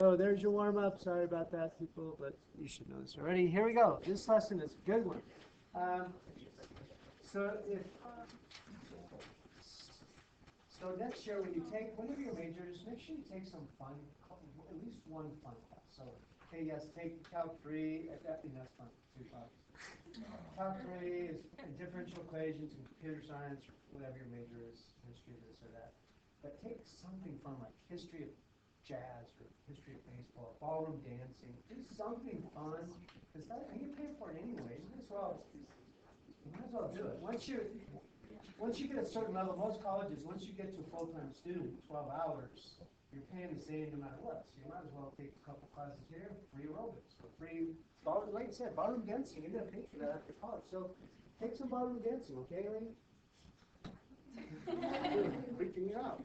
So there's your warm-up. Sorry about that, people, but you should know this already. Here we go. This lesson is a good one. So if next year when you take one of your majors, make sure you take some fun, at least one fun class. So okay, yes, take Calc 3. That's fun. Calc 3 is differential equations and computer science, whatever your major is, history of this or that. But take something fun like history of jazz or history of baseball, ballroom dancing. Do something fun, because you pay for it anyway. You might as well do it. Once you get a certain level, most colleges, once you get to a full-time student, 12 hours, you're paying the same no matter what. So you might as well take a couple classes here, free aerobics, free, like I said, ballroom dancing. You're going to pay for that after college. So take some ballroom dancing, okay, Elaine? Freaking me out.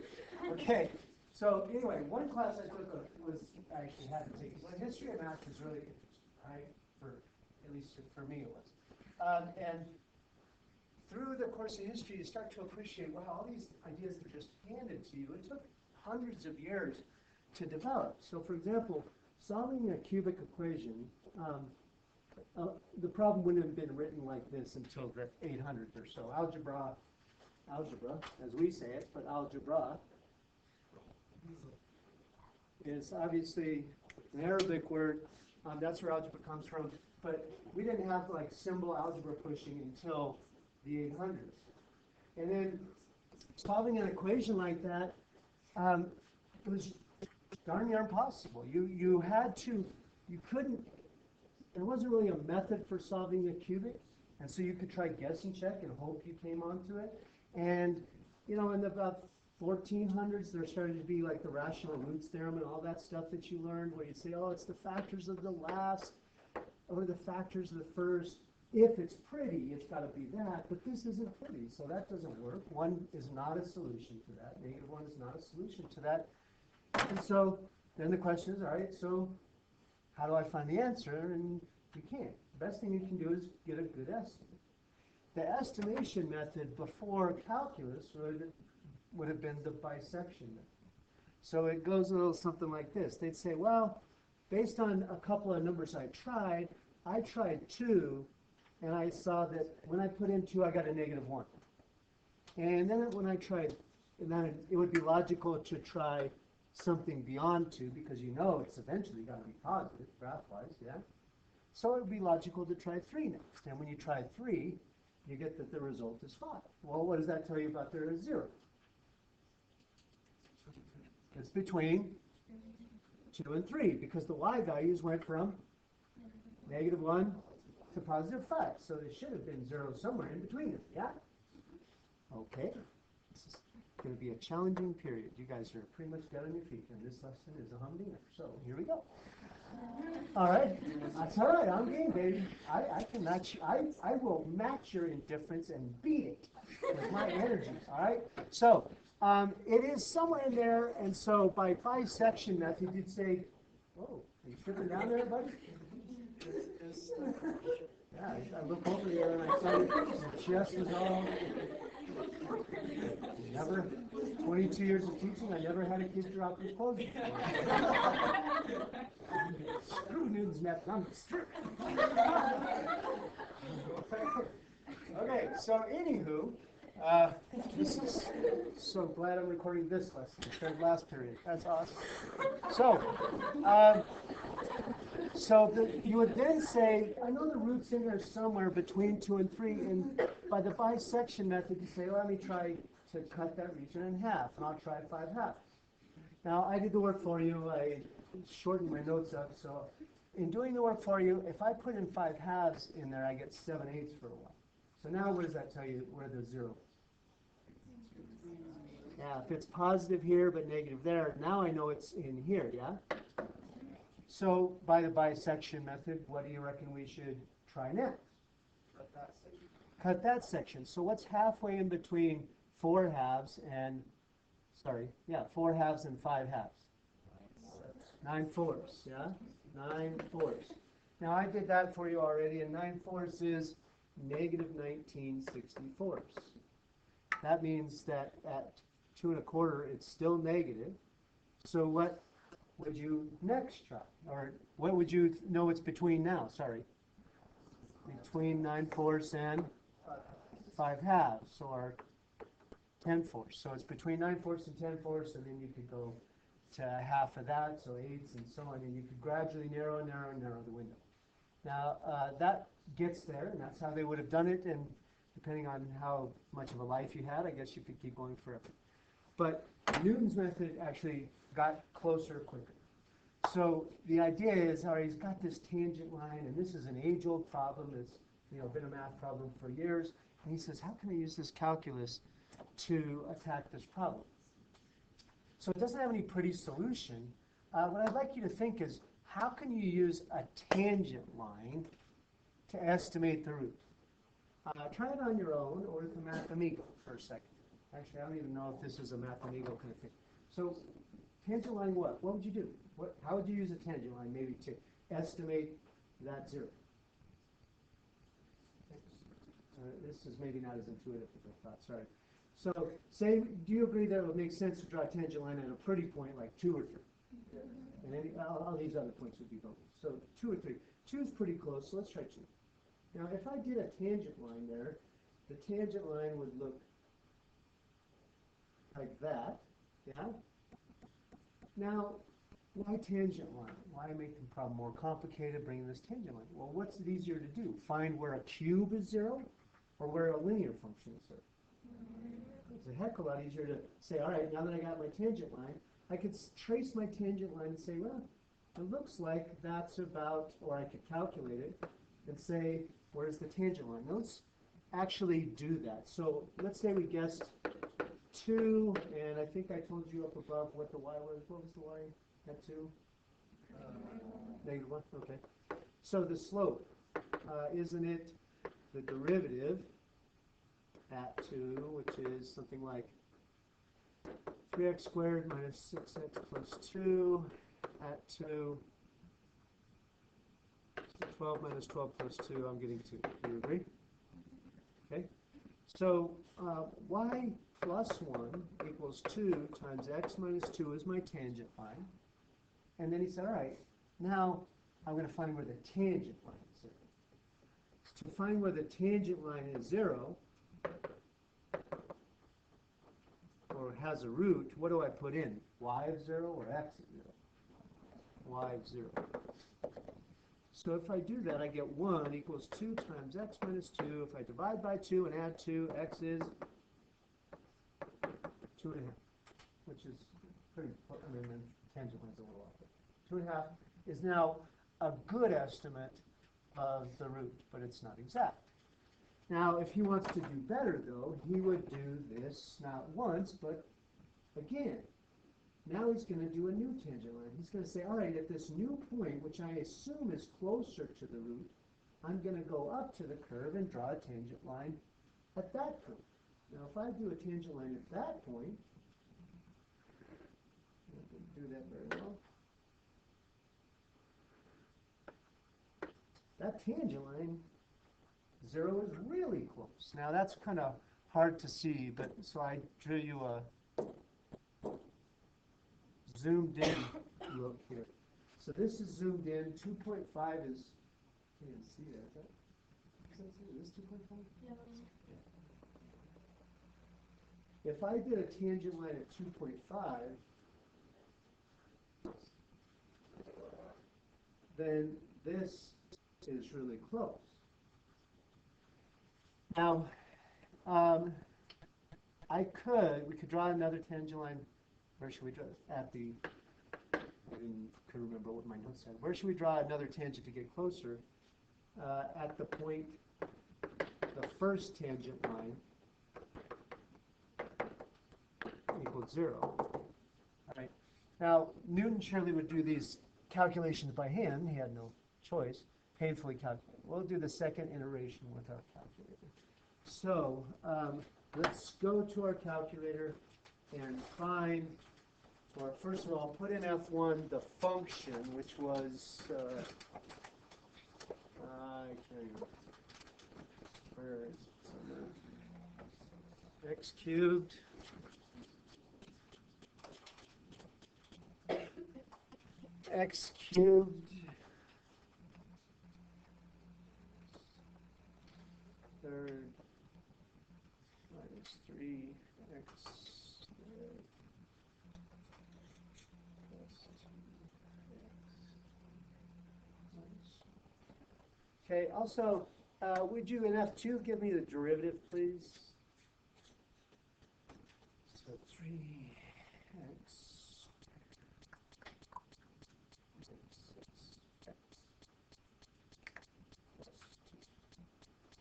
Okay. So anyway, one class I took was I actually had to take. Well, history and math is really interesting, right? At least for me it was. And through the course of history, you start to appreciate, wow, all these ideas are just handed to you. It took hundreds of years to develop. So for example, solving a cubic equation, the problem wouldn't have been written like this until the 800s or so. Algebra, as we say it, but algebra is obviously an Arabic word. That's where algebra comes from. But we didn't have like symbol algebra pushing until the 800s. And then solving an equation like that was darn near impossible. You couldn't, there wasn't really a method for solving a cubic. And so you could try guess and check and hope you came onto it. And, in about 1400s, there started to be like the rational roots theorem and all that stuff that you learned where you say, oh, it's the factors of the last or the factors of the first. If it's pretty, it's got to be that, but this isn't pretty, so that doesn't work. 1 is not a solution to that. -1 is not a solution to that. And so then the question is, all right, so how do I find the answer? And you can't. The best thing you can do is get a good estimate. The estimation method before calculus would have been the bisection method. So it goes a little something like this. They'd say, well, based on a couple of numbers I tried 2, and I saw that when I put in 2, I got a -1. And then when I tried, and then it would be logical to try something beyond 2 because it's eventually got to be positive, graph-wise, yeah? So it would be logical to try 3 next. And when you try 3, you get that the result is 5. Well, what does that tell you about the 0? It's between 2 and 3 because the y values went from -1 to +5. So there should have been 0 somewhere in between them, yeah? Okay. This is going to be a challenging period. You guys are pretty much dead on your feet, and this lesson is a humdinger. So here we go. All right. That's all right. I'm game, baby. I can match. I will match your indifference and beat it with my energy. All right. So it is somewhere in there, and so by bisection method, you'd say, "Whoa, are you tripping down there, buddy?" Yeah. I look over there and I saw your chest was all. Never. 22 years of teaching, I never had a kid drop his clothes before. Screw Newton's method, I'm strict. Okay, so anywho, this is so glad I'm recording this lesson instead of last period. That's awesome. So, you would then say, I know the root's in there somewhere between 2 and 3, and by the bisection method, you say, let me try to cut that region in half, and I'll try 5 halves. Now, I did the work for you. I shortened my notes up, so in doing the work for you, if I put in 5 halves in there, I get 7/8 for a while. So now what does that tell you where the 0 is? Yeah, if it's positive here but negative there, now I know it's in here, yeah? So by the bisection method, what do you reckon we should try next? Cut that section. So what's halfway in between 4 halves and, 4 halves and 5 halves? 9/4, yeah? 9/4. Now I did that for you already, and 9/4 is -19/64. That means that at 2 1/4, it's still negative. So what would you next try? Or what would you know it's between now? Sorry. Between 9/4 and 5/2, or 10/4. So it's between 9/4 and 10/4, and then you could go to half of that, so 8ths and so on, and you could gradually narrow the window. Now, that gets there, and that's how they would have done it, and depending on how much of a life you had, I guess you could keep going forever. But Newton's method actually got closer quicker. So the idea is, all right, he's got this tangent line, and this is an age-old problem. It's been a math problem for years. And he says, how can I use this calculus to attack this problem? So it doesn't have any pretty solution. What I'd like you to think is, how can you use a tangent line to estimate the root? Try it on your own or with a Mathamigo for a second. Actually, I don't even know if this is a Mathamigo kind of thing. So tangent line what? What would you do? How would you use a tangent line maybe to estimate that zero? This is maybe not as intuitive as I thought, sorry. So say, do you agree that it would make sense to draw a tangent line at a pretty point like 2 or 3? And all these other points would be both. So 2 or 3. 2 is pretty close, so let's try 2. Now if I did a tangent line there, the tangent line would look like that, yeah? Now, why tangent line? Why make the problem more complicated bringing this tangent line? Well, what's it easier to do? Find where a cube is 0 or where a linear function is 0? It's a heck of a lot easier to say, all right, now that I got my tangent line, I could trace my tangent line and say, well, it looks like that's about, or I could calculate it and say, where's the tangent line? Now let's actually do that. So let's say we guessed 2, and I think I told you up above what the y was. What was the y at 2? -1, okay. So the slope, isn't it the derivative at 2, which is something like 3x squared minus 6x plus 2 at 2. 12 minus 12 plus 2, I'm getting 2. Do you agree? Okay. So y plus 1 equals 2 times x minus 2 is my tangent line. And then he said, all right, now I'm going to find where the tangent line is 0. To find where the tangent line is 0, or has a root, what do I put in? Y of 0 or x of 0? Y of 0. So if I do that, I get 1 equals 2 times x minus 2. If I divide by 2 and add 2, x is 2.5, which is pretty, I mean, the tangent line's a little off. 2.5 is now a good estimate of the root, but it's not exact. Now, if he wants to do better, though, he would do this not once, but again. Now he's going to do a new tangent line. He's going to say, all right, at this new point, which I assume is closer to the root, I'm going to go up to the curve and draw a tangent line at that point. Now, if I do a tangent line at that point, I didn't do that very well. That tangent line, 0 is really close. Now, that's kind of hard to see, but so I drew you a zoomed in look here. So this is zoomed in. 2.5 is, you can see that. Is this 2.5? Yeah. If I did a tangent line at 2.5, then this is really close. Now, we could draw another tangent line. Where should we draw? At the, I couldn't remember what my notes said. Where should we draw another tangent to get closer? At the point, the first tangent line equals 0. All right. Now, Newton surely would do these calculations by hand. He had no choice. Painfully calculate. We'll do the second iteration with our calculator. So let's go to our calculator and find, or first of all, put in F1 the function, which was, I can't even, where is it? X cubed x cubed third minus 3x squared plus 2x minus. Okay, also, would you in F2 give me the derivative, please? So 3x.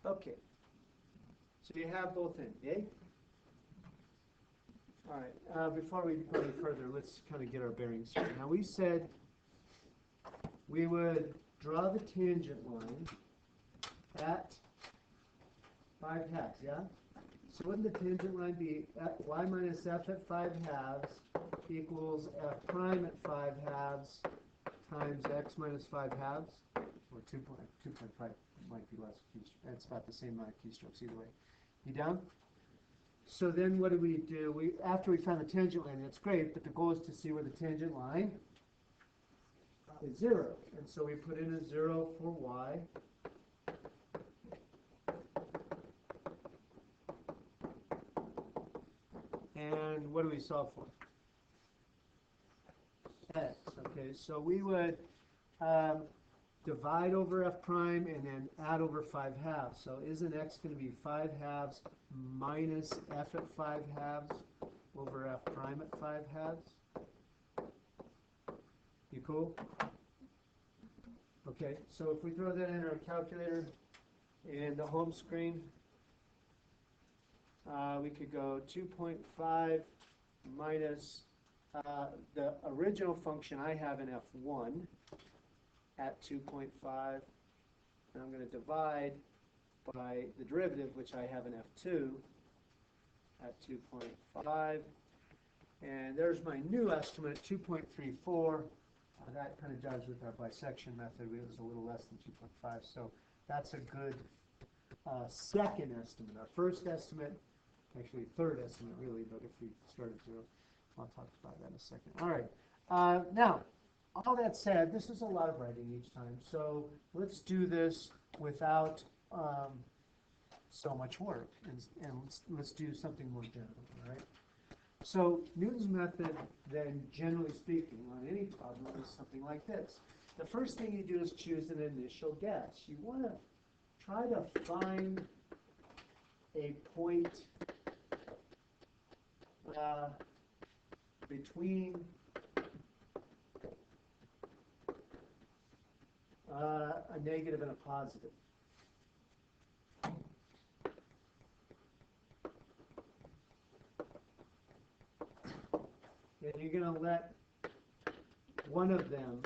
Okay, so you have both in, eh? All right, before we go any further, let's kind of get our bearings here. Now, we said we would draw the tangent line at 5 halves, yeah? So wouldn't the tangent line be y minus f at 5 halves equals f prime at 5 halves times x minus 5 halves? Or 2.5 might be less keystrokes. It's about the same amount of keystrokes either way. You down? So then what do? After we found the tangent line, that's great, but the goal is to see where the tangent line is 0. And so we put in a 0 for y. And what do we solve for? X. Okay, so we would divide over f prime and then add over 5 halves. So isn't x going to be 5 halves minus f at 5 halves over f prime at 5 halves? You cool? Okay, so if we throw that in our calculator and the home screen, we could go 2.5 minus the original function I have in f1 at 2.5, and I'm going to divide by the derivative, which I have in f2 at 2.5, and there's my new estimate, 2.34. That kind of jives with our bisection method. It was a little less than 2.5, so that's a good second estimate. Our first estimate, actually third estimate really, but if we start at 0, I'll talk about that in a second. All right, now, all that said, this is a lot of writing each time, so let's do this without so much work, and let's do something more general, all right? So Newton's method, then, generally speaking, on any problem is something like this. The first thing you do is choose an initial guess. You want to try to find a point between a negative and a positive. And you're going to let one of them,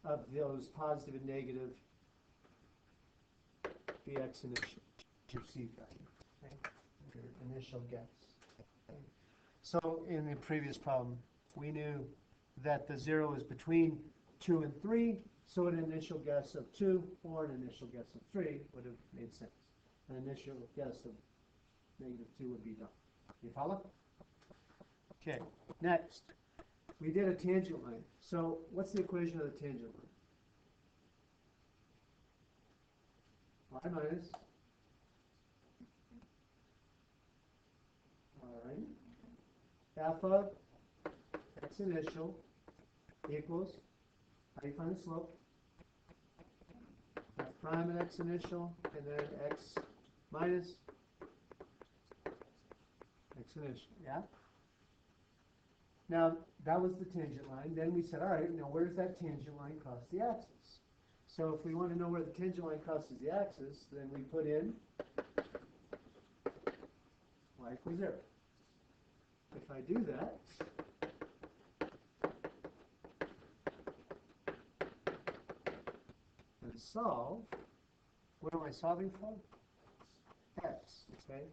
of those positive and negative, be x initial, your C value, okay? Your initial guess. Okay. So in the previous problem, we knew that the 0 is between 2 and 3, so an initial guess of 2 or an initial guess of 3 would have made sense. An initial guess of negative 2 would be done. You follow? Okay, next, we did a tangent line. So what's the equation of the tangent line? Y minus, all right, f of x initial equals, how do you find the slope? F prime at x initial, and then x minus x initial, yeah? Now, that was the tangent line. Then we said, all right, now where does that tangent line cross the axis? So if we want to know where the tangent line crosses the axis, then we put in y equals 0. If I do that, and solve, what am I solving for? X, okay?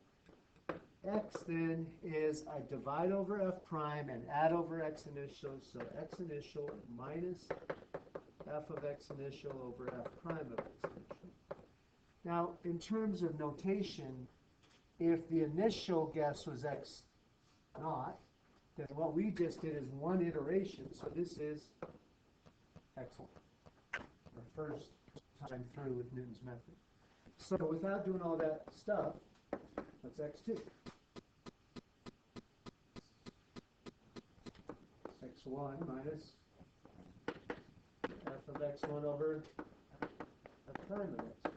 X then is I divide over f prime and add over x initial, so x initial minus f of x initial over f prime of x initial. Now, in terms of notation, if the initial guess was x naught, then what we just did is one iteration, so this is successful. Our first time through with Newton's method. So without doing all that stuff, what's x2? x1 minus f of x1 over f prime of x.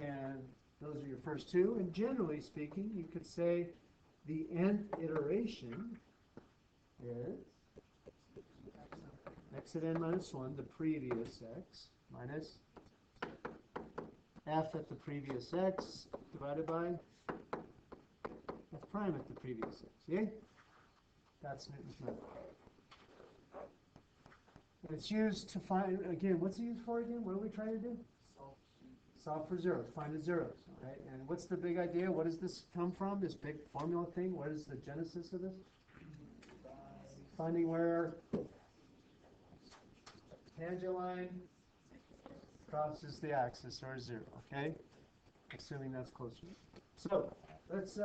And those are your first two. And generally speaking, you could say the nth iteration is x at n minus 1, the previous x, minus f at the previous x divided by f prime at the previous x. Yeah? That's Newton's method. And it's used to find, again, what's it used for again? What are we trying to do? Solve for zeros, find the zeros, right? And what's the big idea? What does this come from, this big formula thing? What is the genesis of this? Finding where tangent line crosses the axis or zero, okay? Assuming that's closer. So, let's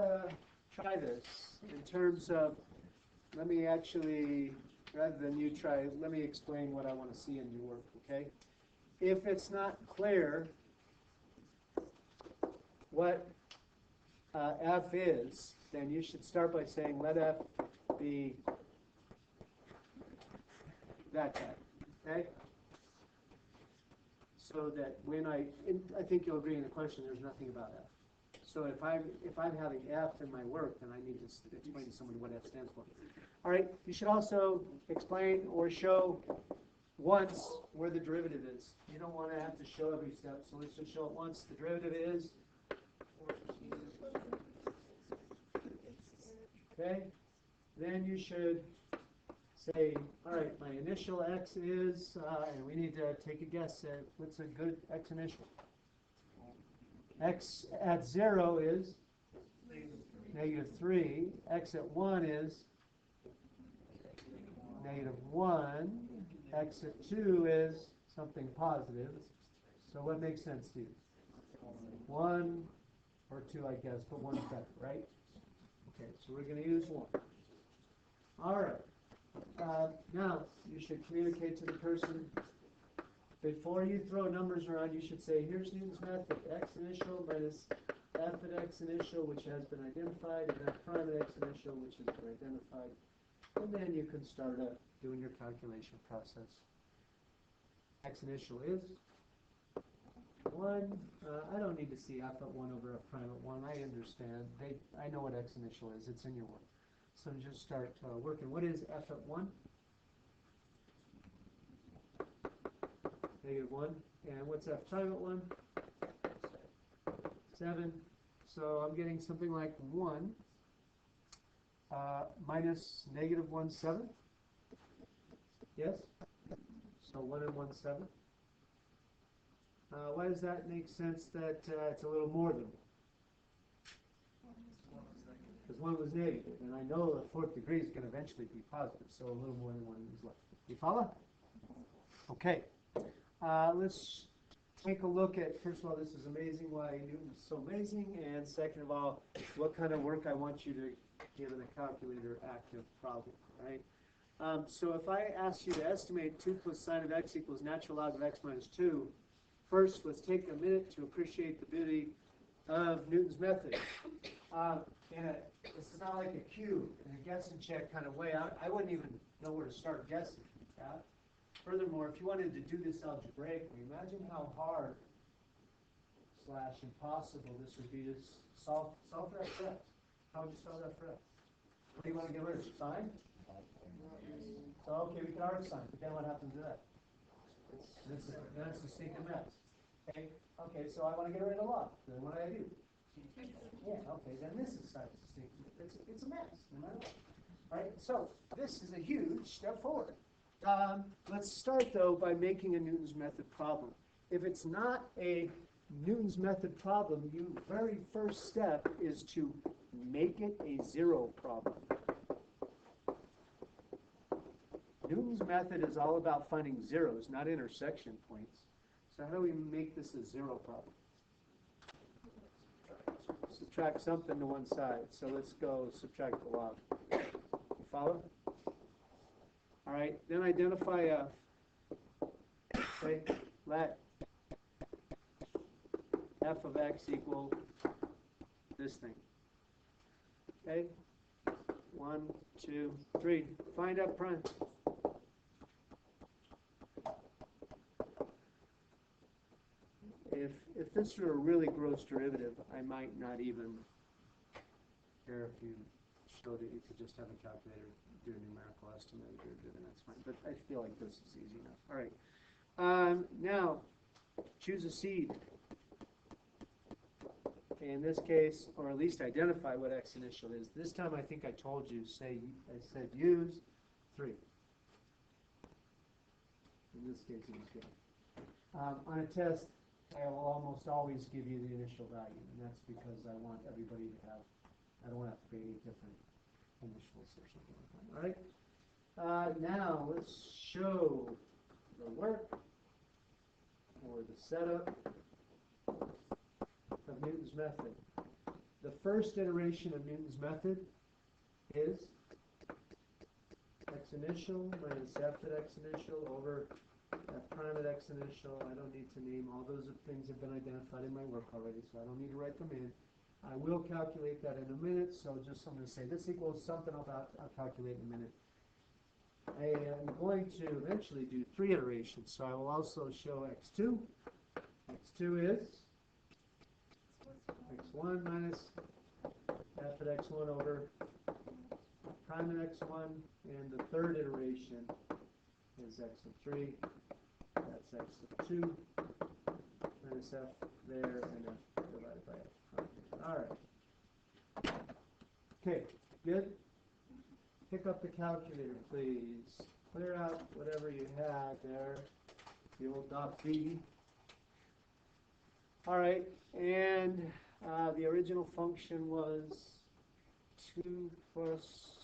try this in terms of, let me actually, rather than you try, let me explain what I want to see in your work, okay? If it's not clear what f is, then you should start by saying let f be that guy, okay? So that when I think you'll agree in the question, there's nothing about f. So if I'm having f in my work, then I need to explain to somebody what f stands for. All right, you should also explain or show once where the derivative is. You don't want to have to show every step, so let's just show it once. The derivative is, okay? Then you should say, all right, my initial x is, and we need to take a guess at what's a good x initial. X at 0 is -3. X at 1 is -1. X at 2 is something positive. So what makes sense to you? 1 or 2, I guess, but 1's better, right? Okay, so we're going to use 1. All right. Now, you should communicate to the person. Before you throw numbers around, you should say, here's Newton's method, x initial minus f at x initial, which has been identified, and f prime at x initial, which has been identified. And then you can start doing your calculation process. X initial is 1. I don't need to see f at 1 over f prime at 1. I understand. I know what x initial is. It's in your work. So just start working. What is f at 1? -1. And what's f prime at 1? 7. So I'm getting something like 1 minus -1/7. Yes? So 1 and 1/7. Why does that make sense that it's a little more than 1? Because 1 was negative, and I know the fourth degree is going to eventually be positive, so a little more than 1 is left. You follow? Okay. Let's take a look at, first of all, this is amazing, why Newton is so amazing, and second of all, what kind of work I want you to give in a calculator active problem, right? So if I ask you to estimate 2 plus sine of x equals natural log of x minus 2, first let's take a minute to appreciate the beauty of Newton's method. This is not like a cube in a guess and check kind of way. I wouldn't even know where to start guessing. Yeah? Furthermore, if you wanted to do this algebraically, imagine how hard / impossible this would be to solve for that for x. How would you solve that for x? What do you want to get rid of? Sine? So, okay, we can arc sine, but then what happens to that? That's a stinking mess. Okay, so I want to get rid of log. Then what do I do? Yeah, okay, then this is sine. It's a mess, no matter what. All right, so this is a huge step forward. Let's start, though, by making a Newton's method problem. If it's not a Newton's method problem, your very first step is to make it a zero problem. Newton's method is all about finding zeros, not intersection points. So how do we make this a zero problem? Subtract something to one side. So let's go subtract the log. You follow? All right, then identify Okay, let f of x equal this thing. Okay, 1, 2, 3. Find f prime. If this were a really gross derivative, I might not even care if you showed it. You could just have a calculator do a numerical estimate of derivative, and that's fine. But I feel like this is easy enough. All right. Now, choose a seed. Okay, in this case, or at least identify what x initial is. This time I think I told you, I said use 3. In this case, it was good. On a test, I will almost always give you the initial value, and that's because I want everybody to have, I don't want to have to create any different initials or something like that. All right. Now let's show the work or the setup of Newton's method. The first iteration of Newton's method is x initial minus f at x initial over f prime at x initial. I don't need to name, all those things have been identified in my work already, so I don't need to write them in. I will calculate that in a minute, so just I'm going to say this equals something I'll calculate in a minute. I am going to eventually do 3 iterations, so I will also show x2. x2 is x1 minus f at x1 over prime at x1, and the third iteration is x of 3. That's x of 2 minus f there, and f divided by f prime. All right. Okay, good. Pick up the calculator, please. Clear out whatever you had there. The old dot b. All right, and the original function was 2 plus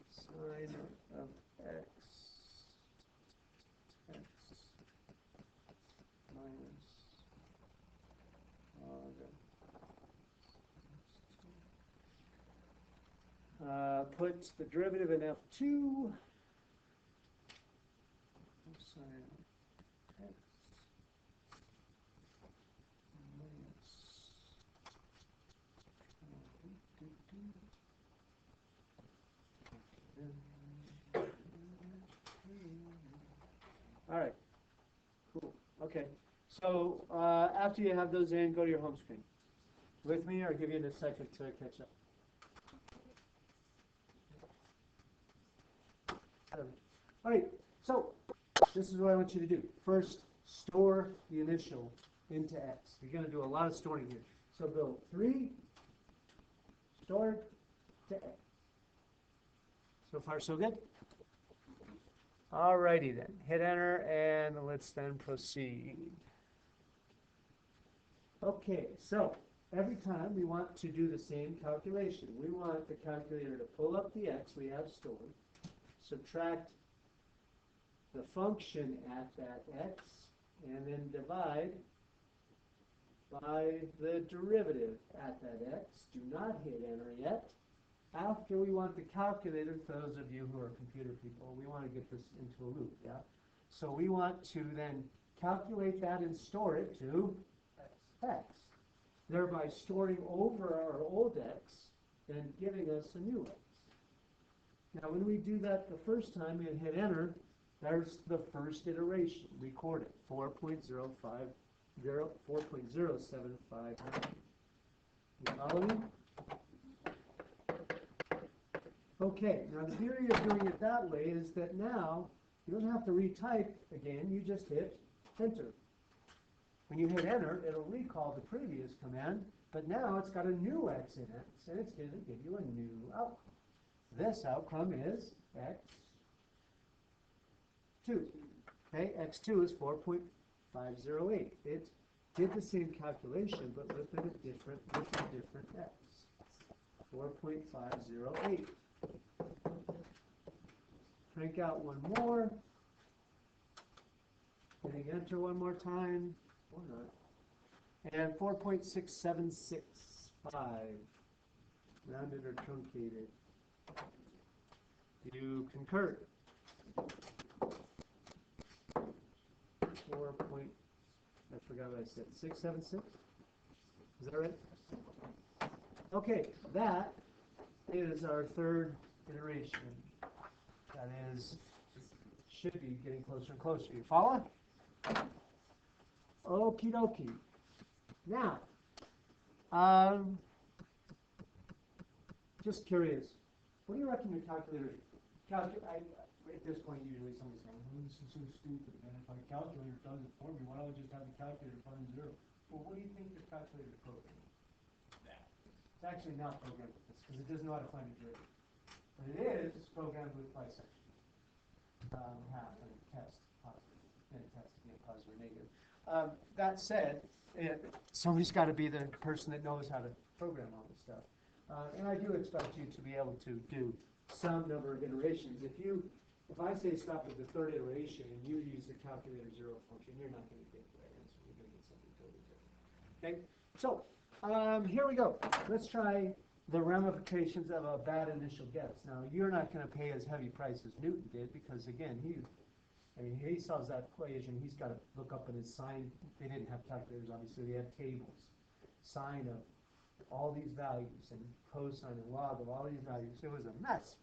sine of x minus put the derivative in f2 sine x minus all right, cool. Okay, so after you have those in, go to your home screen. With me, or give you a second to catch up. All right, so this is what I want you to do. First, store the initial into x. You're going to do a lot of storing here. So go 3, store to x. So far, so good? All righty then. Hit enter, and let's then proceed. Okay, so every time we want to do the same calculation. We want the calculator to pull up the x we have stored, subtract the function at that x, and then divide by the derivative at that x. Do not hit enter yet. After we want the calculator, for those of you who are computer people, we want to get this into a loop, yeah? So we want to then calculate that and store it to x, thereby storing over our old x and giving us a new x. Now when we do that the first time and hit enter, there's the first iteration recorded, 4.075. You follow me? Okay, now the theory of doing it that way is that now you don't have to retype again, you just hit enter. When you hit enter, it'll recall the previous command, but now it's got a new x in it, and it's going to give you a new outcome. This outcome is x2. Okay, x2 is 4.508. It did the same calculation, but with a different x. 4.508. Crank out one more. Hitting enter one more time. Or not. And 4.6765. Rounded or truncated. You concur. 4 point, I forgot what I said, 676? Is that right? Okay, that is our third iteration. That is, should be getting closer and closer. You follow? Okie dokie. Now, just curious, what do you reckon your calculator, at this point usually somebody's saying, oh, this is so stupid, man, if my calculator does it for me, why don't I just have the calculator find zero? Well, what do you think your calculator is programmed? It's actually not programmed with this, because it doesn't know how to find a zero. But it is programmed with bisection. Half and test, positive, then test again, positive or negative. That said, somebody's got to be the person that knows how to program all this stuff. And I do expect you to be able to do some number of iterations. If I say stop at the third iteration and you use the calculator zero function, you're not going to get the right answer. You're going to get something totally different. Okay, so here we go. Let's try the ramifications of a bad initial guess. Now, you're not going to pay as heavy price as Newton did because, again, he solves that equation. He's got to look up in his sine. They didn't have calculators, obviously. They had tables. Sine of all these values and cosine and log of all these values. It was a mess.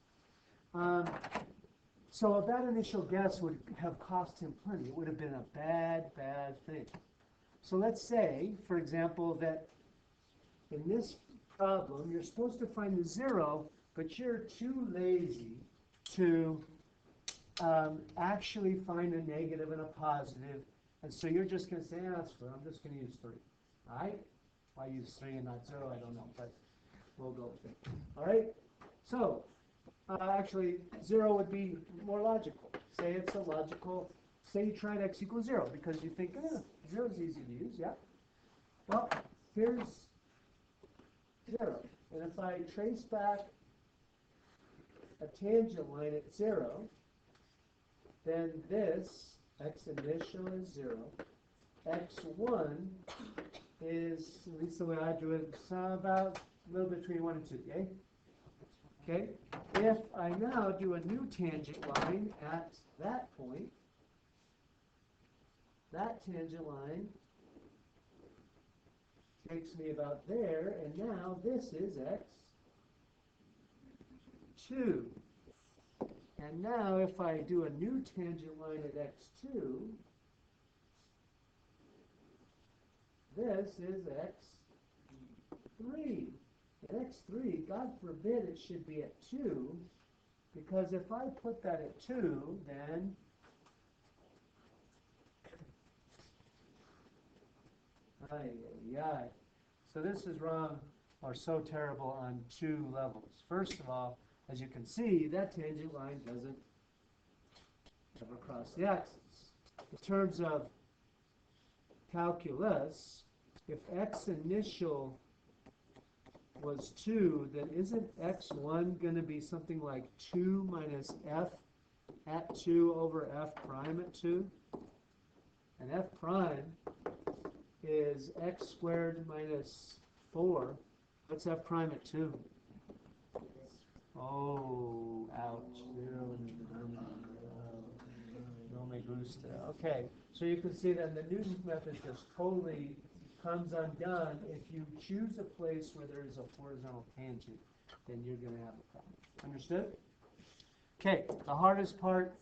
So a bad initial guess would have cost him plenty. It would have been a bad, bad thing. So let's say, for example, that in this problem, you're supposed to find the zero, but you're too lazy to actually find a negative and a positive, and so you're just going to say, that's true, I'm just going to use 3. All right? Why use 3 and not 0, I don't know, but we'll go with it. All right? So, actually, 0 would be more logical. Say it's a logical, say you tried x equals 0, because you think, 0 is easy to use, yeah? Well, here's 0. And if I trace back a tangent line at 0, then this, x initial is 0, x1 is, at least the way I drew it, about a little between 1 and 2, okay? Okay? If I now do a new tangent line at that point, that tangent line takes me about there, and now this is x2. And now if I do a new tangent line at x2, this is x3. At x3, God forbid it should be at 2, because if I put that at 2, then so this is wrong or so terrible on 2 levels. First of all, as you can see, that tangent line doesn't ever cross the axis. In terms of calculus, if x initial was 2, then isn't x1 going to be something like 2 minus f at 2 over f prime at 2? And f prime is x squared minus 4. What's f prime at 2? Oh, ouch. No me gusta. Okay, so you can see that the Newton's method just totally comes undone. If you choose a place where there is a horizontal tangent, then you're going to have a problem. Understood? Okay, the hardest part,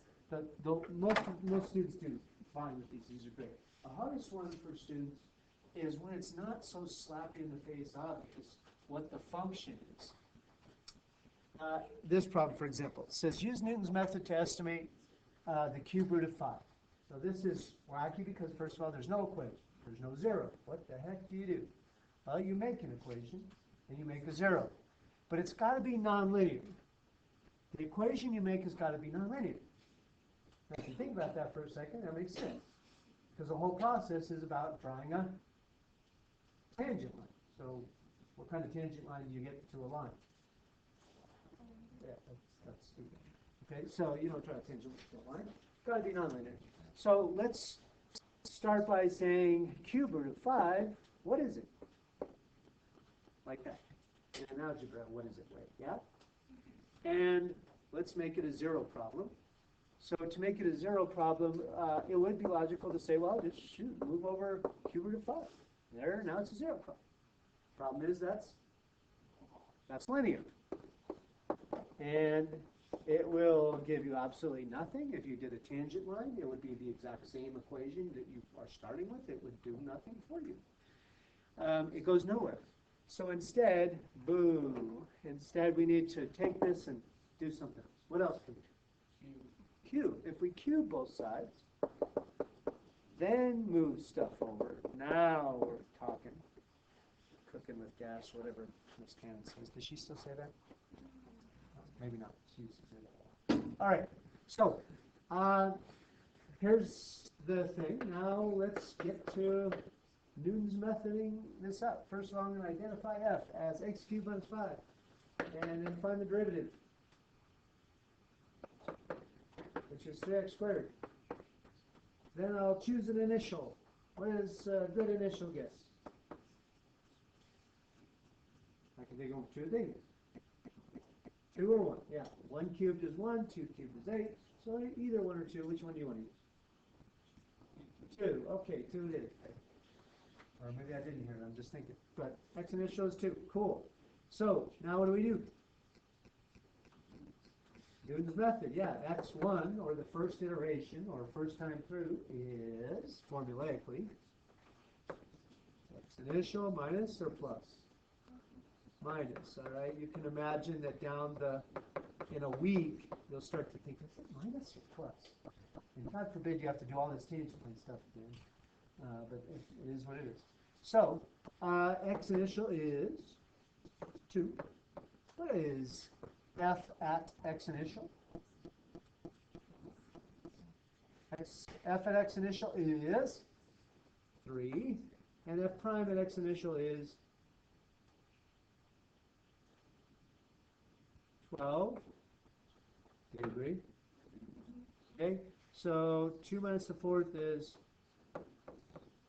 most students do fine with these. These are great. The hardest one for students is when it's not so slap in the face obvious what the function is. This problem, for example, says use Newton's method to estimate the cube root of 5. So this is wacky because, first of all, there's no equation. There's no 0. What the heck do you do? Well, you make an equation, and you make a 0. But it's got to be nonlinear. The equation you make has got to be nonlinear. Now, if you think about that for a second, that makes sense. Because the whole process is about drawing a tangent line. So what kind of tangent line do you get to a line? Yeah, that's stupid. Okay, so you don't draw a tangent line. It's got to be nonlinear. So let's start by saying cube root of 5, what is it? Like that. In algebra, what is it, right? Yeah? And let's make it a 0 problem. So to make it a zero problem, it would be logical to say, well, just shoot, move over cube root of 5. There, now it's a zero problem. Problem is that's linear. And it will give you absolutely nothing. If you did a tangent line, it would be the exact same equation that you are starting with. It would do nothing for you. It goes nowhere. So instead, boo. Instead, we need to take this and do something else. What else can we do? Cube. If we cube both sides, then move stuff over. Now we're talking. Cooking with gas, whatever Miss Cannon says. Does she still say that? Maybe not. She used to say that. All right. So here's the thing. Now let's get to Newton's methoding this up. First of all, I'm going to identify f as x cubed minus 5. And then find the derivative, which is 3x squared. Then I'll choose an initial. What is a good initial guess? I can think of two things. 2 or 1? Yeah. 1 cubed is 1, 2 cubed is 8. So either 1 or 2. Which one do you want to use? 2. Okay, 2 it is. Or maybe I didn't hear it. I'm just thinking. But x initial is 2. Cool. So now what do we do? Newton's method. Yeah, x1, or the first iteration, or first time through, is formulaically x initial minus or plus? Minus, all right? You can imagine that in a week, you'll start to think, is it minus or plus? And God forbid you have to do all this tangent line stuff again. But it is what it is. So, x initial is 2. What is f at x initial? F at x initial is 3. And f prime at x initial is 12. Do you agree? Okay, so 2 minus the fourth is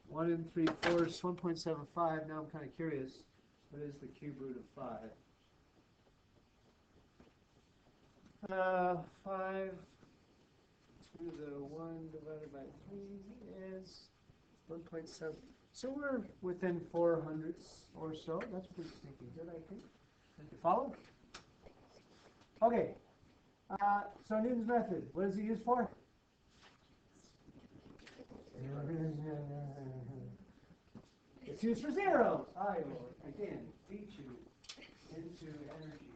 1 3/4, 1.75. Now I'm kind of curious. What is the cube root of 5? 5 to the 1 divided by 3 is 1.7. So we're within 400ths or so. That's pretty sneaky good, I think. You follow? Okay. So Newton's method, what is it used for? It's used for zeros. I will, again, feed you into energy.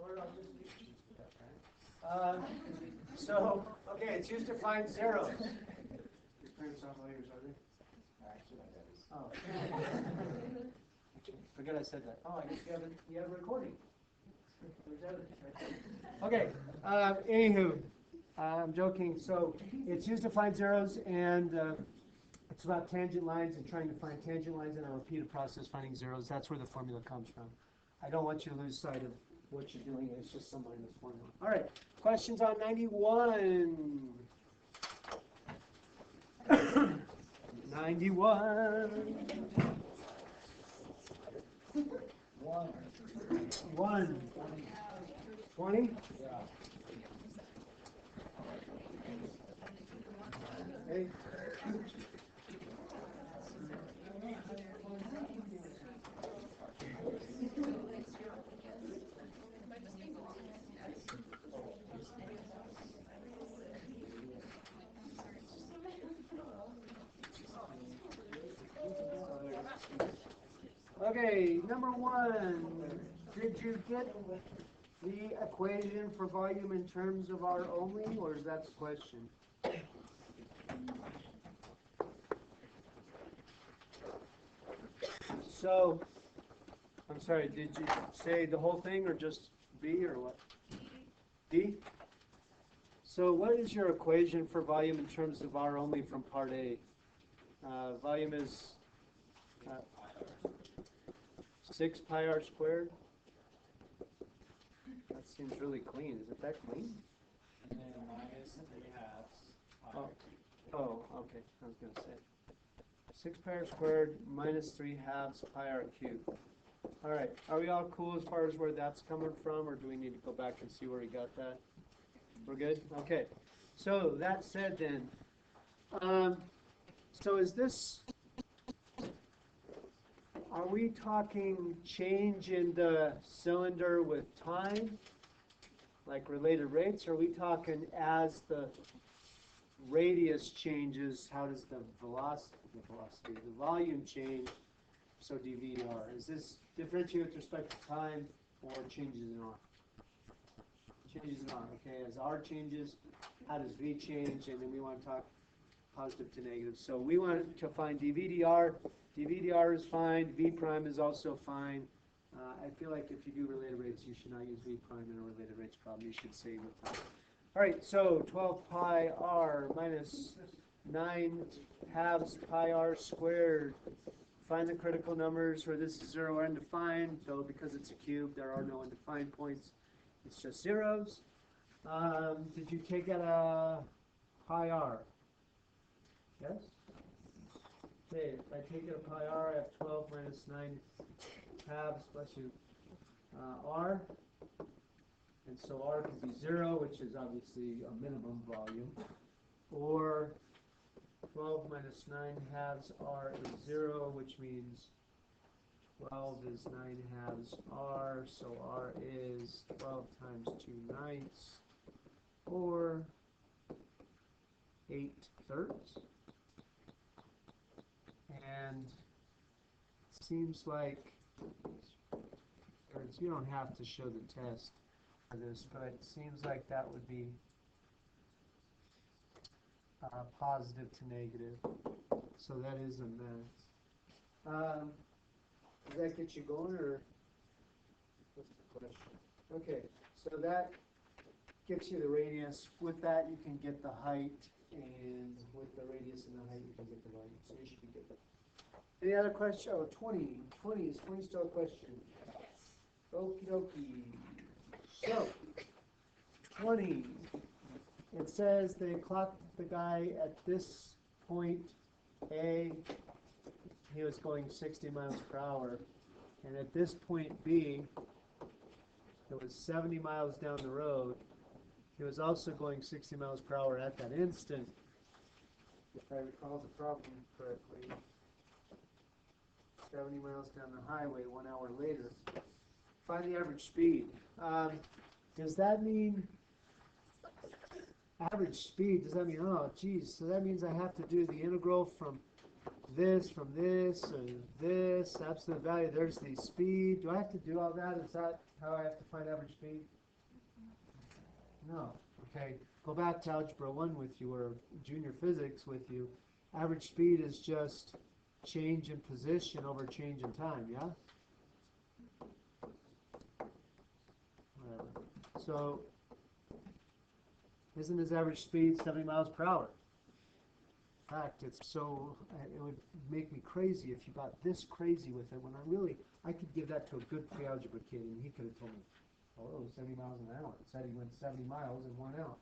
Or I'll just feed you to that, right? So, okay, it's used to find zeros. Your parents aren't lawyers, are they? Actually, my dad is. Oh. Forget I said that. Oh, I guess you have a recording. Okay, anywho, I'm joking. So it's used to find zeros, and it's about tangent lines and trying to find tangent lines in a repeated process, finding zeros. That's where the formula comes from. I don't want you to lose sight of what you're doing. It's just some mindless formula. All right, questions on 91. 91. 1. 20? Yeah. Okay. Okay, number 1. Did you get the equation for volume in terms of R only, or is that the question? So, I'm sorry, did you say the whole thing or just B or what? D? So what is your equation for volume in terms of R only from part A? Volume is 6 pi r squared. That seems really clean. Is it that clean? And then minus 3/2 pi. Oh, okay. I was going to say. 6 pi r squared minus 3/2 pi r cubed. All right. Are we all cool as far as where that's coming from, or do we need to go back and see where we got that? We're good? Okay. So that said then, so is this, are we talking change in the cylinder with time, like related rates? Or are we talking as the radius changes, how does the volume change, so dVdr? Is this differentiate with respect to time or changes in R? Changes in R, okay, as R changes, how does V change? And then we want to talk positive to negative. So we want to find dVdr. dVdr is fine, V prime is also fine. I feel like if you do related rates, you should not use V prime in a related rates problem. You should save with time. All right, so 12 pi r minus 9 halves pi r squared. Find the critical numbers where this is 0 or undefined. So because it's a cube, there are no undefined points. It's just zeros. Did you take out a pi r? Yes? Okay, if I take out a pi r, I have 12 minus 9 halves, bless you, r. And so r could be 0, which is obviously a minimum volume, or 12 minus 9 halves r is 0, which means 12 is 9 halves r, so r is 12 times 2 ninths, or 8 thirds. And it seems like, you don't have to show the test for this, but it seems like that would be positive to negative. So that is a mess. Does that get you going, or what's the question? Okay, so that gets you the radius. With that, you can get the height, and with the radius and the height, you can get the volume. So you should be good. Any other question? Oh, 20. 20 is 20 still a question? Okie dokie. So, 20. It says they clocked the guy at this point A. He was going 60 miles per hour. And at this point B, it was 70 miles down the road. He was also going 60 miles per hour at that instant, if I recall the problem correctly. 70 miles down the highway 1 hour later. Find the average speed. Does that mean average speed? Does that mean, oh, geez, so that means I have to do the integral from this, and this, absolute value, there's the speed. Do I have to do all that? Is that how I have to find average speed? No. Okay, go back to Algebra 1 with you, or junior physics with you. Average speed is just change in position over change in time, yeah? Whatever. So, isn't his average speed 70 miles per hour? In fact, it's so, it would make me crazy if you got this crazy with it, when I could give that to a good pre-algebra kid, and he could have told me, oh, 70 miles an hour. It said he went 70 miles in 1 hour.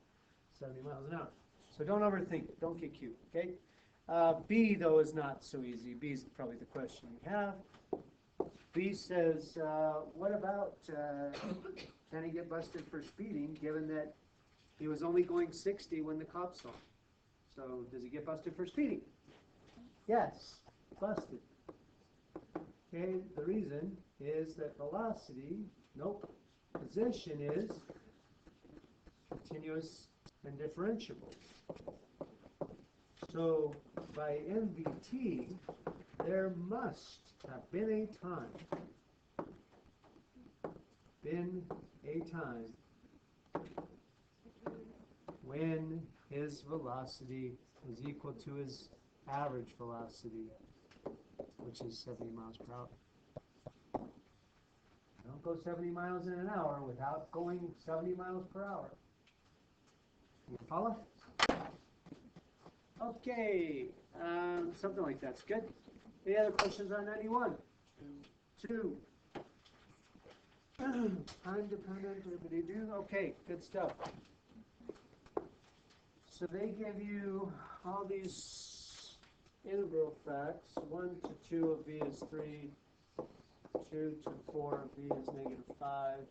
70 miles an hour. So don't overthink it. Don't get cute, okay? B, though, is not so easy. B is probably the question you have. B says, what about, can he get busted for speeding, given that he was only going 60 when the cops saw him? So does he get busted for speeding? Yes, busted. Okay, the reason is that velocity, nope, position is continuous and differentiable. So by MVT, there must have been a time when his velocity was equal to his average velocity, which is 70 miles per hour. Don't go 70 miles in an hour without going 70 miles per hour. You follow? Okay, something like that's good. Any other questions on 91? 2. Time dependent, everybody do? Okay, good stuff. So they give you all these integral facts. 1 to 2 of V is 3. 2 to 4 of V is -5.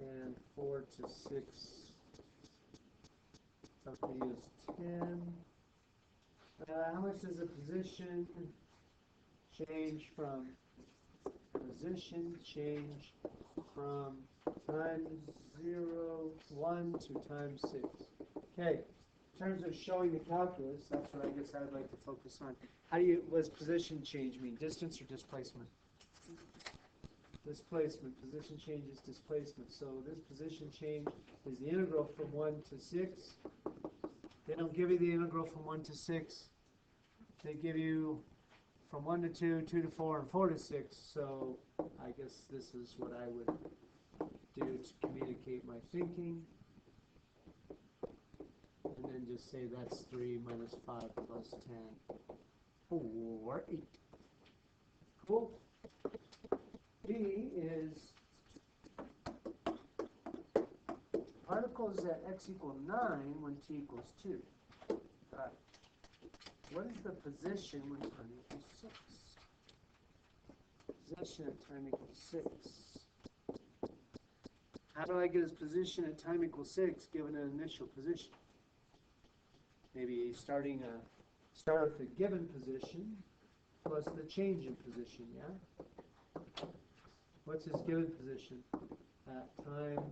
And 4 to 6 So I'm gonna use 10. How much does a position change from times 0, 1 to times 6? Okay, in terms of showing the calculus, that's what I guess I would like to focus on. What does position change mean? Distance or displacement? Displacement. Position change is displacement. So this position change is the integral from 1 to 6. They don't give you the integral from 1 to 6. They give you from 1 to 2, 2 to 4, and 4 to 6. So I guess this is what I would do to communicate my thinking. And then just say that's 3 minus 5 plus 10. 4, 8. Cool. B is particles at x equal 9 when t equals 2. Alright. What is the position when time equals 6? Position at time equals 6. How do I get his position at time equals 6 given an initial position? Maybe start with the given position plus the change in position, yeah? What's his given position at time?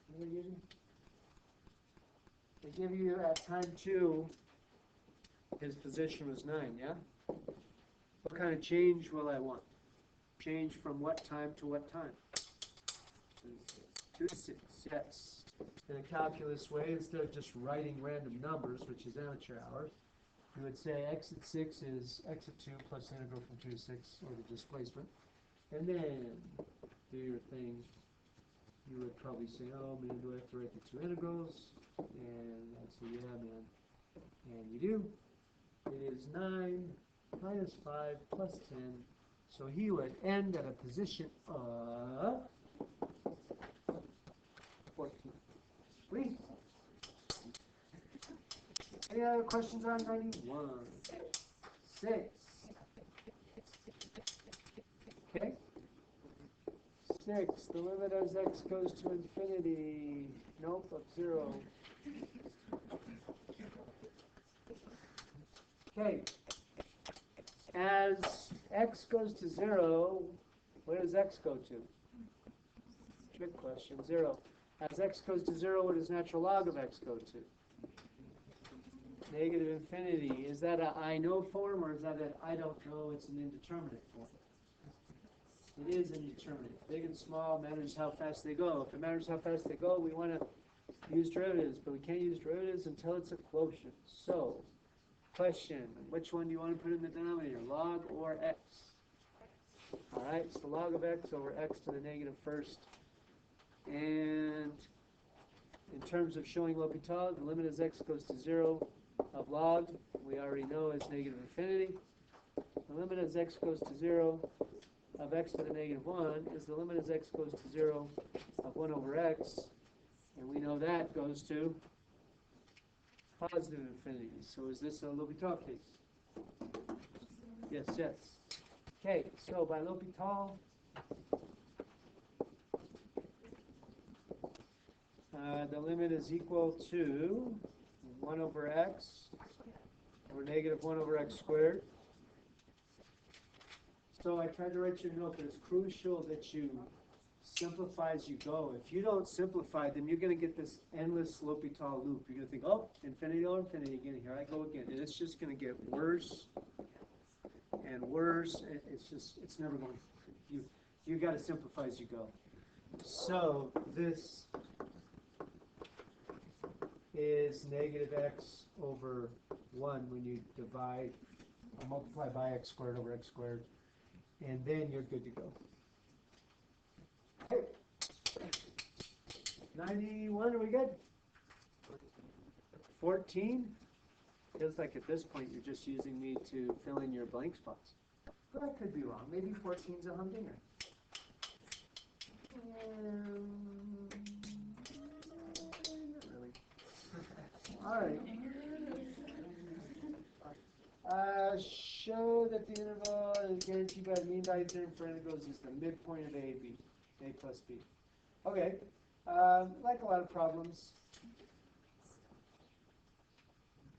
What do they give you? They give you at time 2, his position was 9, yeah? What kind of change will I want? Change from what time to what time? 2 to 6, yes. In a calculus way, instead of just writing random numbers, which is amateur hours, you would say x at 6 is x at 2 plus the integral from 2 to 6, or the displacement. And then do your thing. You would probably say, oh man, do I have to write the 2 integrals? And I'd say, yeah, man. And you do. It is 9 minus 5 plus 10. So he would end at a position of 14. Please. Any other questions on 91? 6. Okay. 6. The limit as x goes to infinity. Nope, of 0. Okay. As x goes to 0, where does x go to? Trick question. 0. As x goes to 0, what does natural log of x go to? Negative infinity. Is that a I know form, or is that a I don't know, it's an indeterminate form? It is indeterminate. Big and small matters how fast they go. If it matters how fast they go, we want to use derivatives, but we can't use derivatives until it's a quotient. So, question, which one do you want to put in the denominator, log or x? Alright, so log of x over x to the negative first. And in terms of showing L'Hopital, the limit as x goes to 0 of log, we already know is negative infinity. The limit as x goes to 0 of x to the negative 1 is the limit as x goes to 0 of 1 over x. And we know that goes to positive infinity. So is this a L'Hopital case? Yes, yes. Okay, so by L'Hopital, the limit is equal to 1 over x over negative 1 over x squared. So I tried to write you a note that it's crucial that you simplify as you go. If you don't simplify, then you're going to get this endless L'Hopital loop. You're going to think, oh, infinity over infinity again. Here I go again. And it's just going to get worse and worse. It's never going to. You got to simplify as you go. So this is negative x over 1 when you divide or multiply by x squared over x squared. And then you're good to go. Okay. 91, are we good? 14? Feels like at this point you're just using me to fill in your blank spots. But I could be wrong. Maybe 14's a humdinger. Not really. Alright. Show that the interval is guaranteed by the mean value theorem for integrals is the midpoint of a plus b. Okay, like a lot of problems,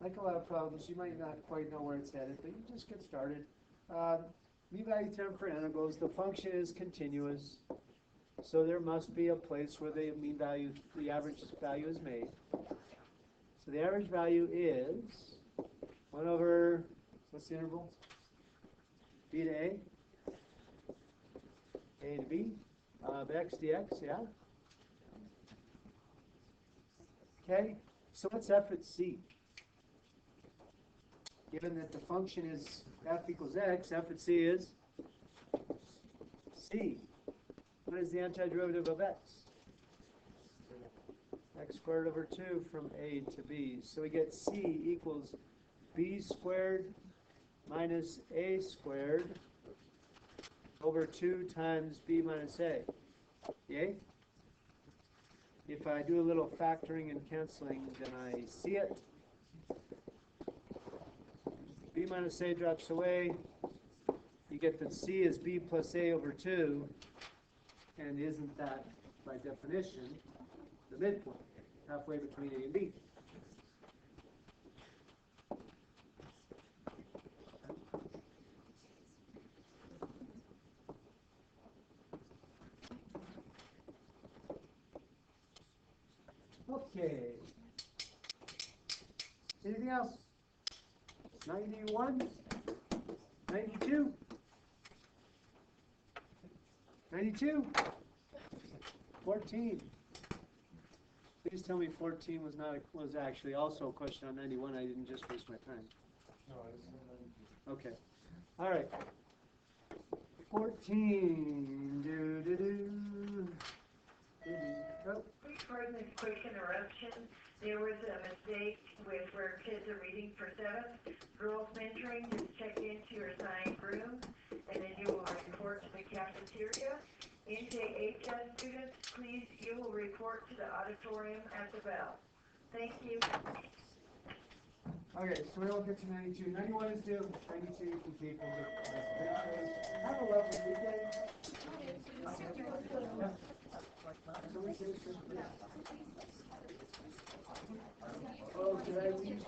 like a lot of problems, you might not quite know where it's headed, but you just get started. Mean value term for integrals, the function is continuous, so there must be a place where the mean value, the average value is made. So the average value is 1 over, what's the interval? B to A to B, of x dx, yeah? Okay, so what's f at c? Given that the function is f equals x, f at c is c. What is the antiderivative of x? X squared over 2 from a to b. So we get c equals b squared minus a squared over 2 times b minus a. Yay? If I do a little factoring and canceling, then I see it. B minus a drops away. You get that c is b plus a over 2. And isn't that, by definition, the midpoint, halfway between a and b? Okay. Anything else? 91? 92? 92? 14. Please tell me 14 was actually also a question on 91. I didn't just waste my time. No, it's not. Okay. All right. 14. Oh. Pardon this quick interruption. There was a mistake with where kids are reading for 7th. Girls mentoring, just check into your assigned room, and then you will report to the cafeteria. NJHS students, please, you will report to the auditorium at the bell. Thank you. Okay, so we won't get to 92. 91 is due. 92 you can keep. Have a lovely weekend. Yeah. Oh, did I leave?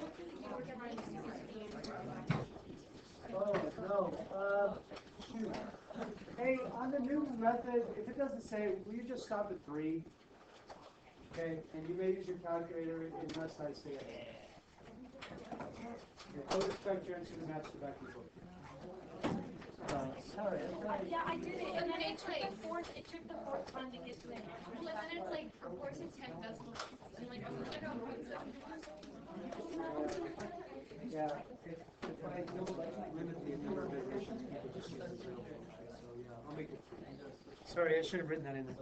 Oh, no. Shoot. Hey, on the new method, if it doesn't say, will you just stop at 3? Okay, and you may use your calculator unless I say it. I would expect your answer to match the back and forth. Sorry. Yeah, I did it, and then it took the fourth one to get to it. And then it's like, of course it's 10 decimals. And like, I'm like, oh, Yeah, if I don't limit the number of iterations, people just use it. So yeah, I'll make it. Sorry, I should have written that in there.